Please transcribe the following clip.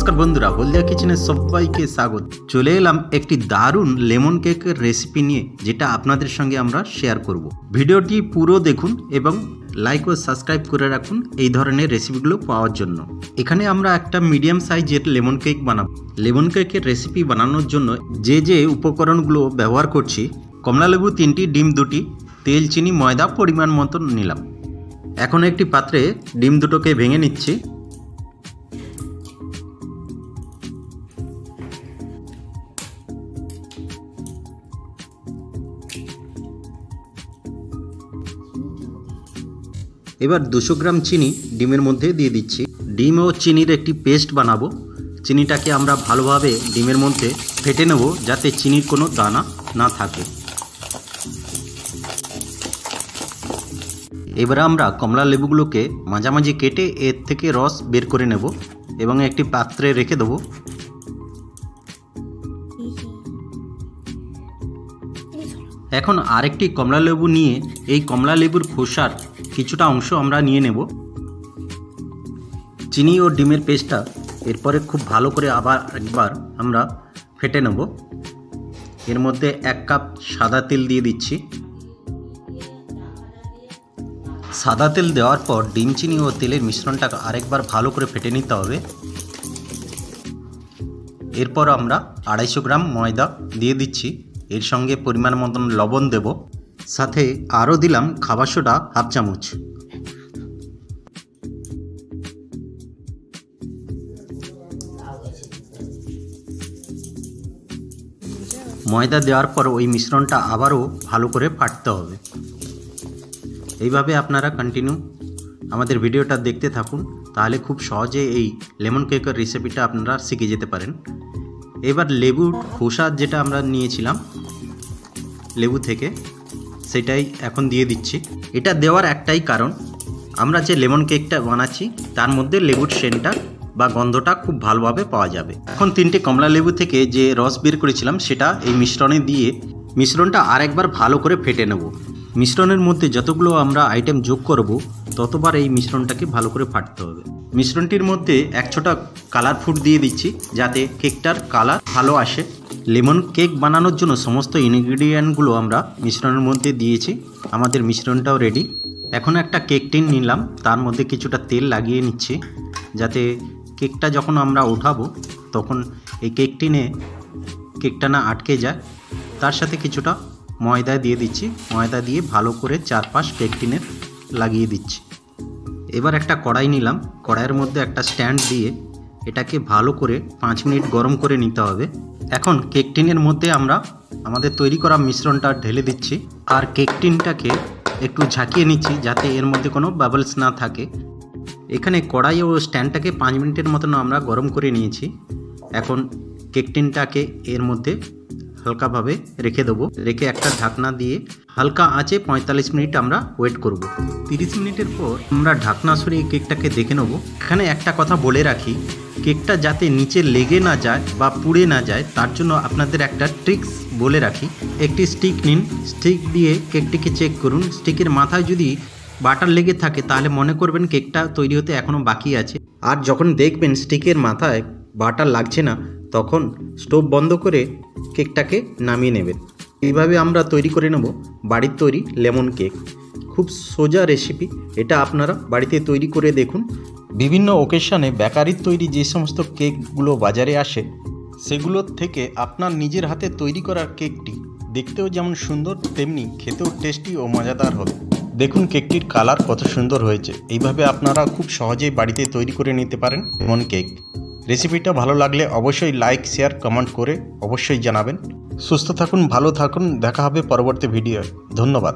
नमस्कार बंधुरा हलदिया किचेने सबाइके स्वागत। चले एलाम एकटी दारुण लेमन केकेर रेसिपि निये जेटा आपनादेर संगे आमरा शेयर करब। भिडियोटी पुरो देखुन एबं लाइक और सबस्क्राइब करे राखुन এই ধরনের রেসিপিগুলো পাওয়ার জন্য। এখানে আমরা একটা মিডিয়াম সাইজের লেমন কেক বানাবো। লেমন কেকের রেসিপি বানানোর জন্য যে উপকরণগুলো ব্যবহার করছি, কমলা লেবু 3টি, ডিম 2টি, তেল, চিনি, ময়দা পরিমাণ মতো নিলাম। এখন একটি পাত্রে ডিম দুটোকে ভেঙে নিচ্ছি। এবার 200 গ্রাম চিনি ডিমের মধ্যে দিয়ে দিচ্ছি। ডিম ও চিনির একটি পেস্ট বানাবো। চিনিটাকে আমরা ভালোভাবে ডিমের মধ্যে ফেটে নেব যাতে চিনির কোনো দানা না থাকে। এবারে আমরা কমলা লেবুগুলোকে মাঝামাঝি কেটে এর থেকে রস বের করে নেব এবং একটি পাত্রে রেখে দেব। এখন আরেকটি কমলা লেবু নিয়ে এই কমলা লেবুর খোসার কিছুটা অংশ আমরা নিয়ে নেব। চিনি ও ডিমের পেস্টটা এরপরে খুব ভালো করে আবার একবার আমরা ফেটে নেব। এর মধ্যে 1 কাপ সাদা তেল দিয়ে দিচ্ছি। সাদা তেল দেওয়ার পর ডিম, চিনি ও তেলের মিশ্রণটাকে আরেকবার ভালো করে ফেটে নিতে হবে। এরপর আমরা 250 গ্রাম ময়দা দিয়ে দিচ্ছি। এর সঙ্গে পরিমাণ মতন লবণ দেব, সাথে আরও দিলাম খাবার সোডা 1/2 চামচ। ময়দা দেওয়ার পর ওই মিশ্রণটা আবারও ভালো করে ফাটতে হবে। এইভাবে আপনারা কন্টিনিউ আমাদের ভিডিওটা দেখতে থাকুন, তাহলে খুব সহজে এই লেমন কেকের রেসিপিটা আপনারা শিখে যেতে পারেন। এবার লেবুর খোসা যেটা আমরা নিয়েছিলাম লেবু থেকে, সেটাই এখন দিয়ে দিচ্ছি। এটা দেওয়ার একটাই কারণ, আমরা যে লেমন কেকটা বানাচ্ছি তার মধ্যে লেবুর সেন্টটা বা গন্ধটা খুব ভালোভাবে পাওয়া যাবে। এখন 3টে কমলা লেবু থেকে যে রস বের করেছিলাম সেটা এই মিশ্রণে দিয়ে মিশ্রণটা আরেকবার ভালো করে ফেটে নেব। মিশ্রণের মধ্যে যতগুলো আমরা আইটেম যোগ করব ততবার এই মিশ্রণটাকে ভালো করে ফাটতে হবে। মিশ্রণটির মধ্যে 1 ছোটা কালার ফুড দিয়ে দিচ্ছি যাতে কেকটার কালার ভালো আসে। লেমন কেক বানানোর জন্য সমস্ত ইনগ্রিডিয়েন্টগুলো আমরা মিশ্রণের মধ্যে দিয়েছি। আমাদের মিশ্রণটাও রেডি। এখন একটা কেক টিন নিলাম, তার মধ্যে কিছুটা তেল লাগিয়ে নিচ্ছি যাতে কেকটা যখন আমরা উঠাবো তখন এই কেক টিনে কেকটা না আটকে যায়। তার সাথে কিছুটা ময়দা দিয়ে দিচ্ছি। ময়দা দিয়ে ভালো করে চারপাশ কেক টিনের লাগিয়ে দিচ্ছি। এবার একটা কড়াই নিলাম, কড়াইয়ের মধ্যে একটা স্ট্যান্ড দিয়ে এটাকে ভালো করে 5 মিনিট গরম করে নিতে হবে। এখন কেক টিনের মধ্যে আমরা আমাদের তৈরি করা মিশ্রণটা ঢেলে দিচ্ছি আর কেক টিনটাকে একটু ঝাঁকিয়ে নিচ্ছি যাতে এর মধ্যে কোনো বাবলস না থাকে। এখানে কড়াই ও স্ট্যান্ডটাকে 5 মিনিটের মতন আমরা গরম করে নিয়েছি। এখন কেক টিনটাকে এর মধ্যে হালকাভাবে রেখে দেবো। রেখে একটা ঢাকনা দিয়ে হালকা আঁচে 45 মিনিট আমরা ওয়েট করব। 30 মিনিটের পর আমরা ঢাকনা সরিয়ে কেকটাকে দেখে নেব। এখানে একটা কথা বলে রাখি, কেকটা যাতে নিচে লেগে না যায় বা পুড়ে না যায় তার জন্য আপনাদের একটা ট্রিক্স বলে রাখি। একটি স্টিক নিন, স্টিক দিয়ে কেকটিকে চেক করুন। স্টিকের মাথায় যদি বাটার লেগে থাকে তাহলে মনে করবেন কেকটা তৈরি হতে এখনও বাকি আছে। আর যখন দেখবেন স্টিকের মাথায় বাটার লাগছে না তখন স্টোভ বন্ধ করে কেকটাকে নামিয়ে নেবেন। এইভাবে আমরা তৈরি করে নেব বাড়ির তৈরি লেমন কেক। খুব সোজা রেসিপি, এটা আপনারা বাড়িতে তৈরি করে দেখুন। বিভিন্ন ওকেশনে বেকারির তৈরি যে সমস্ত কেকগুলো বাজারে আসে সেগুলোর থেকে আপনার নিজের হাতে তৈরি করার কেকটি দেখতেও যেমন সুন্দর তেমনি খেতেও টেস্টি ও মজাদার হবে। দেখুন কেকটির কালার কত সুন্দর হয়েছে। এইভাবে আপনারা খুব সহজেই বাড়িতে তৈরি করে নিতে পারেন লেমন কেক। রেসিপিটা ভালো লাগলে অবশ্যই লাইক, শেয়ার, কমেন্ট করে অবশ্যই জানাবেন। সুস্থ থাকুন, ভালো থাকুন, দেখা হবে পরবর্তী ভিডিওয়। ধন্যবাদ।